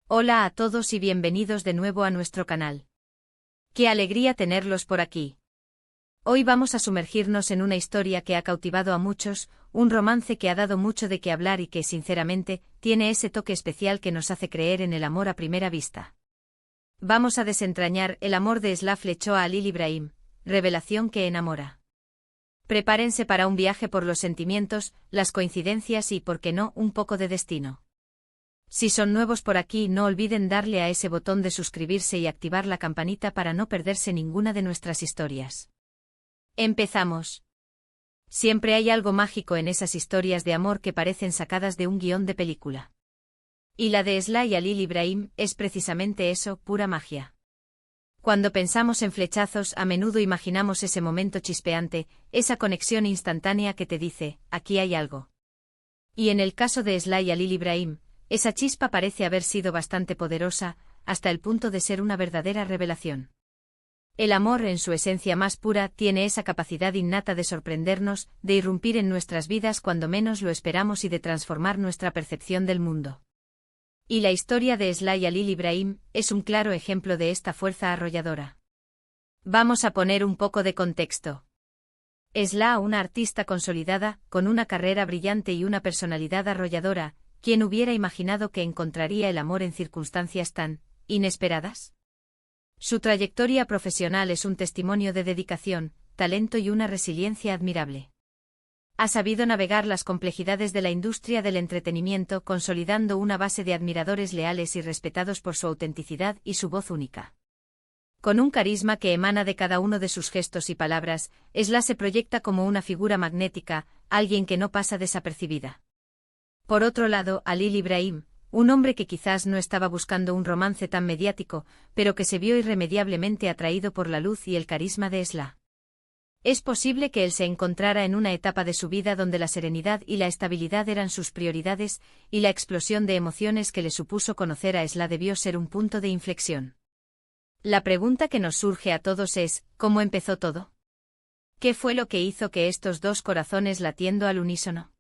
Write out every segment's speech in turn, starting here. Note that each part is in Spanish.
Hola a todos y bienvenidos de nuevo a nuestro canal. ¡Qué alegría tenerlos por aquí! Hoy vamos a sumergirnos en una historia que ha cautivado a muchos, un romance que ha dado mucho de qué hablar y que, sinceramente, tiene ese toque especial que nos hace creer en el amor a primera vista. Vamos a desentrañar el amor de Esla flechó a Halil Ibrahim, revelación que enamora. Prepárense para un viaje por los sentimientos, las coincidencias y, por qué no, un poco de destino. Si son nuevos por aquí, no olviden darle a ese botón de suscribirse y activar la campanita para no perderse ninguna de nuestras historias. Empezamos. Siempre hay algo mágico en esas historias de amor que parecen sacadas de un guión de película. Y la de Esla y Halil Ibrahim es precisamente eso, pura magia. Cuando pensamos en flechazos, a menudo imaginamos ese momento chispeante, esa conexión instantánea que te dice, aquí hay algo. Y en el caso de Esla y Halil Ibrahim, esa chispa parece haber sido bastante poderosa, hasta el punto de ser una verdadera revelación. El amor, en su esencia más pura, tiene esa capacidad innata de sorprendernos, de irrumpir en nuestras vidas cuando menos lo esperamos y de transformar nuestra percepción del mundo. Y la historia de Esla y Halil Ibrahim es un claro ejemplo de esta fuerza arrolladora. Vamos a poner un poco de contexto. Esla, una artista consolidada, con una carrera brillante y una personalidad arrolladora, ¿quién hubiera imaginado que encontraría el amor en circunstancias tan inesperadas? Su trayectoria profesional es un testimonio de dedicación, talento y una resiliencia admirable. Ha sabido navegar las complejidades de la industria del entretenimiento, consolidando una base de admiradores leales y respetados por su autenticidad y su voz única. Con un carisma que emana de cada uno de sus gestos y palabras, Esla se proyecta como una figura magnética, alguien que no pasa desapercibida. Por otro lado, Halil Ibrahim, un hombre que quizás no estaba buscando un romance tan mediático, pero que se vio irremediablemente atraído por la luz y el carisma de Esla. Es posible que él se encontrara en una etapa de su vida donde la serenidad y la estabilidad eran sus prioridades, y la explosión de emociones que le supuso conocer a Esla debió ser un punto de inflexión. La pregunta que nos surge a todos es, ¿cómo empezó todo? ¿Qué fue lo que hizo que estos dos corazones latiendo al unísono?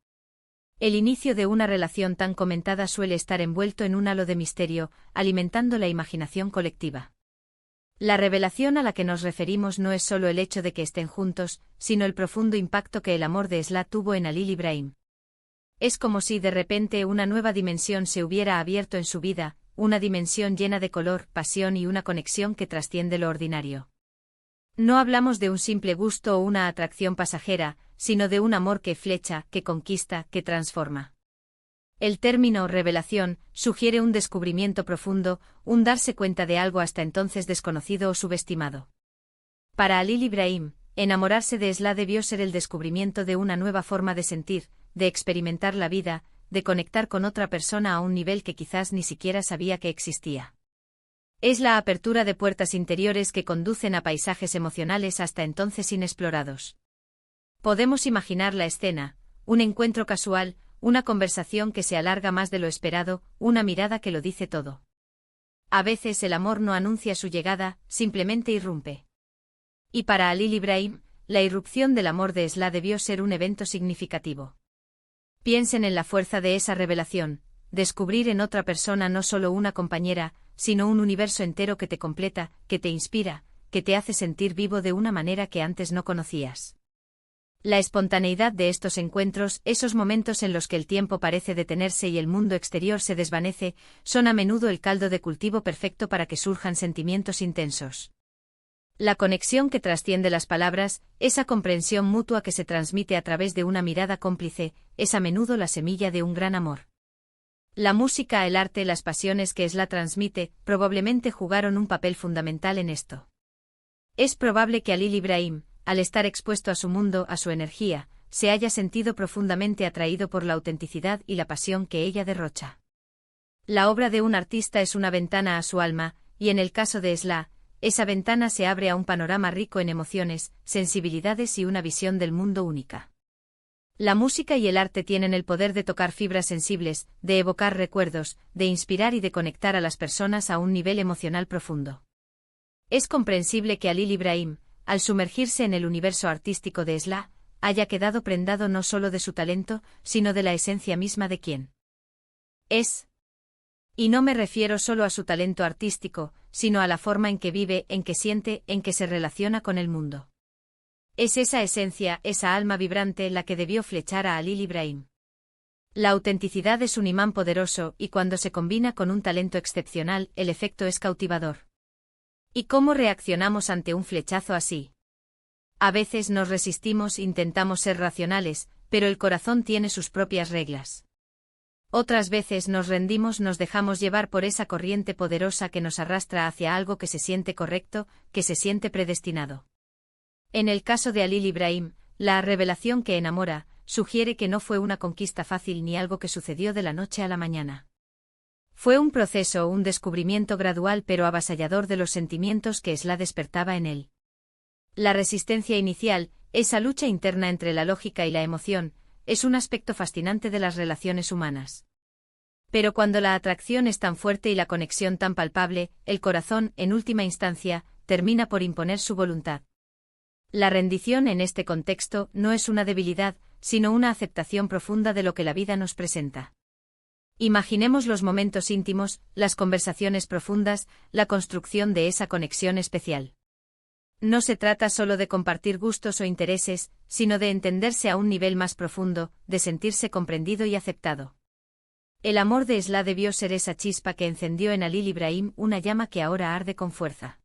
El inicio de una relación tan comentada suele estar envuelto en un halo de misterio, alimentando la imaginación colectiva. La revelación a la que nos referimos no es solo el hecho de que estén juntos, sino el profundo impacto que el amor de Esla tuvo en Halil Ibrahim. Es como si de repente una nueva dimensión se hubiera abierto en su vida, una dimensión llena de color, pasión y una conexión que trasciende lo ordinario. No hablamos de un simple gusto o una atracción pasajera, sino de un amor que flecha, que conquista, que transforma. El término revelación sugiere un descubrimiento profundo, un darse cuenta de algo hasta entonces desconocido o subestimado. Para Halil Ibrahim, enamorarse de Esla debió ser el descubrimiento de una nueva forma de sentir, de experimentar la vida, de conectar con otra persona a un nivel que quizás ni siquiera sabía que existía. Es la apertura de puertas interiores que conducen a paisajes emocionales hasta entonces inexplorados. Podemos imaginar la escena, un encuentro casual, una conversación que se alarga más de lo esperado, una mirada que lo dice todo. A veces el amor no anuncia su llegada, simplemente irrumpe. Y para Halil Ibrahim, la irrupción del amor de Esla debió ser un evento significativo. Piensen en la fuerza de esa revelación, descubrir en otra persona no solo una compañera, sino un universo entero que te completa, que te inspira, que te hace sentir vivo de una manera que antes no conocías. La espontaneidad de estos encuentros, esos momentos en los que el tiempo parece detenerse y el mundo exterior se desvanece, son a menudo el caldo de cultivo perfecto para que surjan sentimientos intensos. La conexión que trasciende las palabras, esa comprensión mutua que se transmite a través de una mirada cómplice, es a menudo la semilla de un gran amor. La música, el arte, las pasiones que Esla transmite, probablemente jugaron un papel fundamental en esto. Es probable que Halil Ibrahim, al estar expuesto a su mundo, a su energía, se haya sentido profundamente atraído por la autenticidad y la pasión que ella derrocha. La obra de un artista es una ventana a su alma, y en el caso de Esla, esa ventana se abre a un panorama rico en emociones, sensibilidades y una visión del mundo única. La música y el arte tienen el poder de tocar fibras sensibles, de evocar recuerdos, de inspirar y de conectar a las personas a un nivel emocional profundo. Es comprensible que Halil Ibrahim, al sumergirse en el universo artístico de Esla, haya quedado prendado no solo de su talento, sino de la esencia misma de quien es. Y no me refiero solo a su talento artístico, sino a la forma en que vive, en que siente, en que se relaciona con el mundo. Es esa esencia, esa alma vibrante la que debió flechar a Halil Ibrahim. La autenticidad es un imán poderoso y cuando se combina con un talento excepcional, el efecto es cautivador. ¿Y cómo reaccionamos ante un flechazo así? A veces nos resistimos, intentamos ser racionales, pero el corazón tiene sus propias reglas. Otras veces nos rendimos, nos dejamos llevar por esa corriente poderosa que nos arrastra hacia algo que se siente correcto, que se siente predestinado. En el caso de Halil Ibrahim, la revelación que enamora, sugiere que no fue una conquista fácil ni algo que sucedió de la noche a la mañana. Fue un proceso, un descubrimiento gradual pero avasallador de los sentimientos que Esla despertaba en él. La resistencia inicial, esa lucha interna entre la lógica y la emoción, es un aspecto fascinante de las relaciones humanas. Pero cuando la atracción es tan fuerte y la conexión tan palpable, el corazón, en última instancia, termina por imponer su voluntad. La rendición en este contexto no es una debilidad, sino una aceptación profunda de lo que la vida nos presenta. Imaginemos los momentos íntimos, las conversaciones profundas, la construcción de esa conexión especial. No se trata solo de compartir gustos o intereses, sino de entenderse a un nivel más profundo, de sentirse comprendido y aceptado. El amor de Esla debió ser esa chispa que encendió en Halil Ibrahim una llama que ahora arde con fuerza.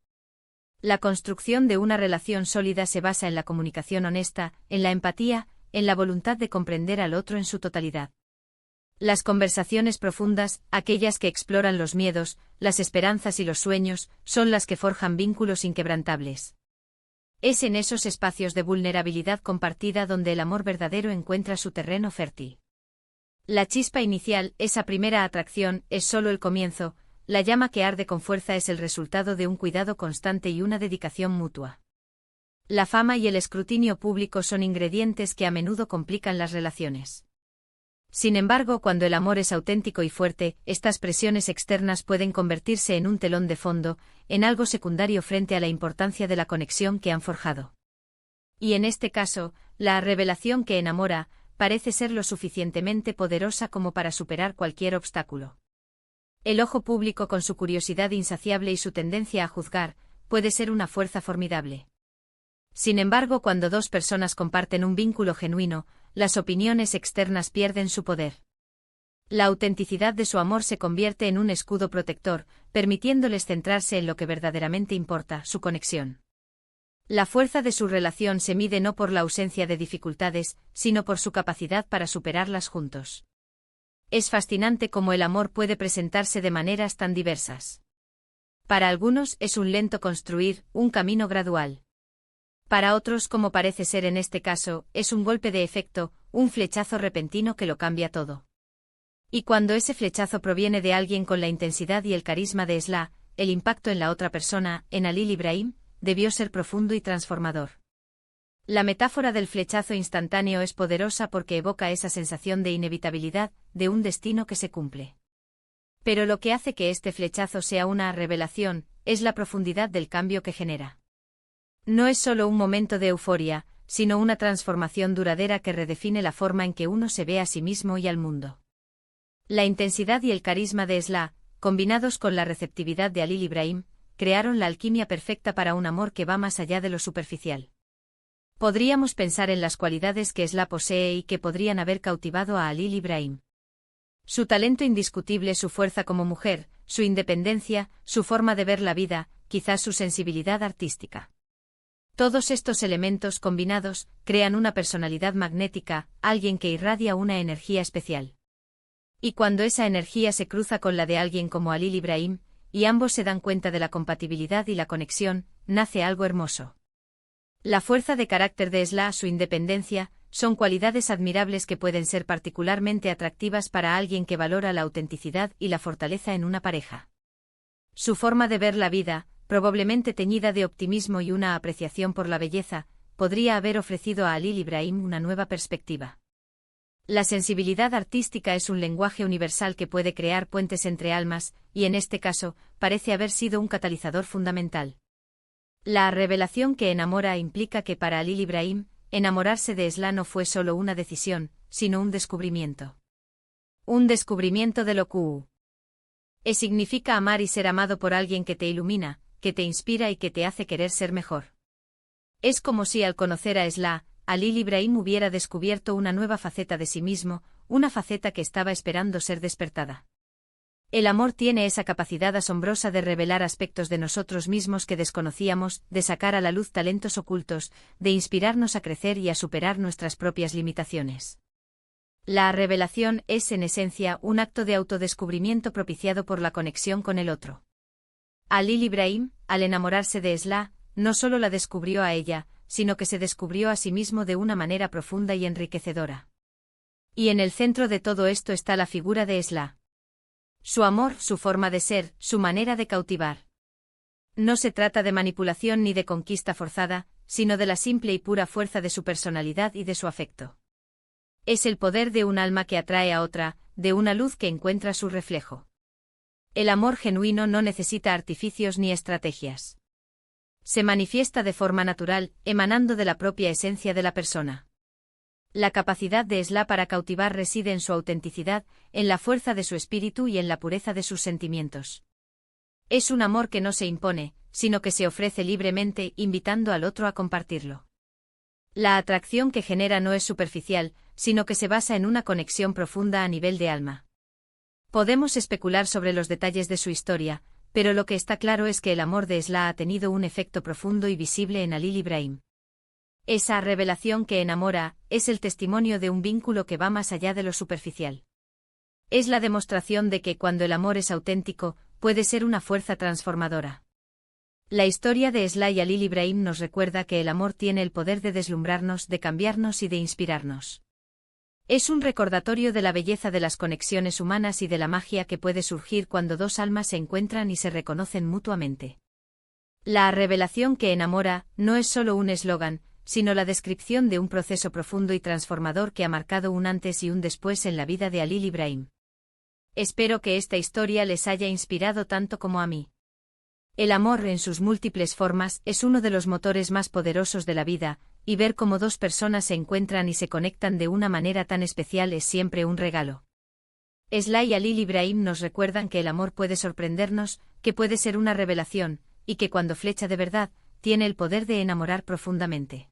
La construcción de una relación sólida se basa en la comunicación honesta, en la empatía, en la voluntad de comprender al otro en su totalidad. Las conversaciones profundas, aquellas que exploran los miedos, las esperanzas y los sueños, son las que forjan vínculos inquebrantables. Es en esos espacios de vulnerabilidad compartida donde el amor verdadero encuentra su terreno fértil. La chispa inicial, esa primera atracción, es solo el comienzo, la llama que arde con fuerza es el resultado de un cuidado constante y una dedicación mutua. La fama y el escrutinio público son ingredientes que a menudo complican las relaciones. Sin embargo, cuando el amor es auténtico y fuerte, estas presiones externas pueden convertirse en un telón de fondo, en algo secundario frente a la importancia de la conexión que han forjado. Y en este caso, la revelación que enamora, parece ser lo suficientemente poderosa como para superar cualquier obstáculo. El ojo público con su curiosidad insaciable y su tendencia a juzgar, puede ser una fuerza formidable. Sin embargo, cuando dos personas comparten un vínculo genuino, las opiniones externas pierden su poder. La autenticidad de su amor se convierte en un escudo protector, permitiéndoles centrarse en lo que verdaderamente importa, su conexión. La fuerza de su relación se mide no por la ausencia de dificultades, sino por su capacidad para superarlas juntos. Es fascinante cómo el amor puede presentarse de maneras tan diversas. Para algunos es un lento construir, un camino gradual. Para otros, como parece ser en este caso, es un golpe de efecto, un flechazo repentino que lo cambia todo. Y cuando ese flechazo proviene de alguien con la intensidad y el carisma de Esla, el impacto en la otra persona, en Halil Ibrahim, debió ser profundo y transformador. La metáfora del flechazo instantáneo es poderosa porque evoca esa sensación de inevitabilidad, de un destino que se cumple. Pero lo que hace que este flechazo sea una revelación, es la profundidad del cambio que genera. No es solo un momento de euforia, sino una transformación duradera que redefine la forma en que uno se ve a sí mismo y al mundo. La intensidad y el carisma de Esla, combinados con la receptividad de Halil Ibrahim, crearon la alquimia perfecta para un amor que va más allá de lo superficial. Podríamos pensar en las cualidades que Esla posee y que podrían haber cautivado a Halil Ibrahim. Su talento indiscutible, su fuerza como mujer, su independencia, su forma de ver la vida, quizás su sensibilidad artística. Todos estos elementos combinados crean una personalidad magnética, alguien que irradia una energía especial. Y cuando esa energía se cruza con la de alguien como Halil Ibrahim, y ambos se dan cuenta de la compatibilidad y la conexión, nace algo hermoso. La fuerza de carácter de Esla, su independencia, son cualidades admirables que pueden ser particularmente atractivas para alguien que valora la autenticidad y la fortaleza en una pareja. Su forma de ver la vida, probablemente teñida de optimismo y una apreciación por la belleza, podría haber ofrecido a Halil Ibrahim una nueva perspectiva. La sensibilidad artística es un lenguaje universal que puede crear puentes entre almas, y en este caso, parece haber sido un catalizador fundamental. La revelación que enamora implica que para Halil Ibrahim, enamorarse de Esla no fue solo una decisión, sino un descubrimiento. Un descubrimiento de lo que Significa amar y ser amado por alguien que te ilumina, que te inspira y que te hace querer ser mejor. Es como si al conocer a Esla, Halil Ibrahim hubiera descubierto una nueva faceta de sí mismo, una faceta que estaba esperando ser despertada. El amor tiene esa capacidad asombrosa de revelar aspectos de nosotros mismos que desconocíamos, de sacar a la luz talentos ocultos, de inspirarnos a crecer y a superar nuestras propias limitaciones. La revelación es, en esencia, un acto de autodescubrimiento propiciado por la conexión con el otro. Halil Ibrahim, al enamorarse de Esla, no solo la descubrió a ella, sino que se descubrió a sí mismo de una manera profunda y enriquecedora. Y en el centro de todo esto está la figura de Esla. Su amor, su forma de ser, su manera de cautivar. No se trata de manipulación ni de conquista forzada, sino de la simple y pura fuerza de su personalidad y de su afecto. Es el poder de un alma que atrae a otra, de una luz que encuentra su reflejo. El amor genuino no necesita artificios ni estrategias. Se manifiesta de forma natural, emanando de la propia esencia de la persona. La capacidad de Esla para cautivar reside en su autenticidad, en la fuerza de su espíritu y en la pureza de sus sentimientos. Es un amor que no se impone, sino que se ofrece libremente, invitando al otro a compartirlo. La atracción que genera no es superficial, sino que se basa en una conexión profunda a nivel de alma. Podemos especular sobre los detalles de su historia, pero lo que está claro es que el amor de Esla ha tenido un efecto profundo y visible en Halil Ibrahim. Esa revelación que enamora, es el testimonio de un vínculo que va más allá de lo superficial. Es la demostración de que cuando el amor es auténtico, puede ser una fuerza transformadora. La historia de Esla y Halil Ibrahim nos recuerda que el amor tiene el poder de deslumbrarnos, de cambiarnos y de inspirarnos. Es un recordatorio de la belleza de las conexiones humanas y de la magia que puede surgir cuando dos almas se encuentran y se reconocen mutuamente. La revelación que enamora no es solo un eslogan, sino la descripción de un proceso profundo y transformador que ha marcado un antes y un después en la vida de Halil Ibrahim. Espero que esta historia les haya inspirado tanto como a mí. El amor en sus múltiples formas es uno de los motores más poderosos de la vida, y ver cómo dos personas se encuentran y se conectan de una manera tan especial es siempre un regalo. Esla y Halil Ibrahim nos recuerdan que el amor puede sorprendernos, que puede ser una revelación, y que cuando flecha de verdad, tiene el poder de enamorar profundamente.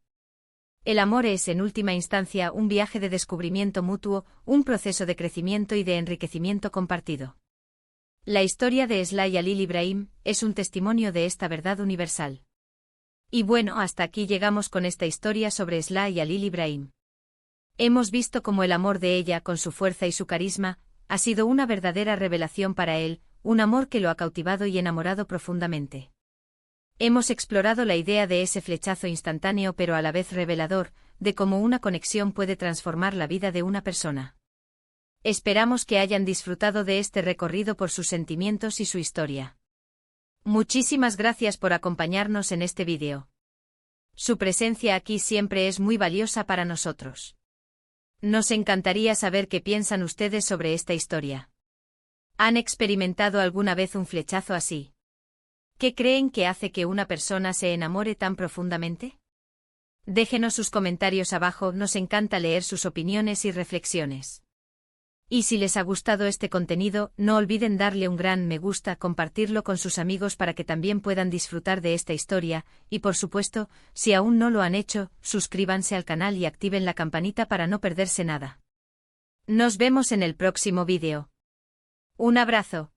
El amor es, en última instancia, un viaje de descubrimiento mutuo, un proceso de crecimiento y de enriquecimiento compartido. La historia de Esla y Halil Ibrahim es un testimonio de esta verdad universal. Y bueno, hasta aquí llegamos con esta historia sobre Esla y Halil Ibrahim. Hemos visto cómo el amor de ella, con su fuerza y su carisma, ha sido una verdadera revelación para él, un amor que lo ha cautivado y enamorado profundamente. Hemos explorado la idea de ese flechazo instantáneo pero a la vez revelador, de cómo una conexión puede transformar la vida de una persona. Esperamos que hayan disfrutado de este recorrido por sus sentimientos y su historia. Muchísimas gracias por acompañarnos en este vídeo. Su presencia aquí siempre es muy valiosa para nosotros. Nos encantaría saber qué piensan ustedes sobre esta historia. ¿Han experimentado alguna vez un flechazo así? ¿Qué creen que hace que una persona se enamore tan profundamente? Déjenos sus comentarios abajo, nos encanta leer sus opiniones y reflexiones. Y si les ha gustado este contenido, no olviden darle un gran me gusta, compartirlo con sus amigos para que también puedan disfrutar de esta historia, y por supuesto, si aún no lo han hecho, suscríbanse al canal y activen la campanita para no perderse nada. Nos vemos en el próximo vídeo. Un abrazo.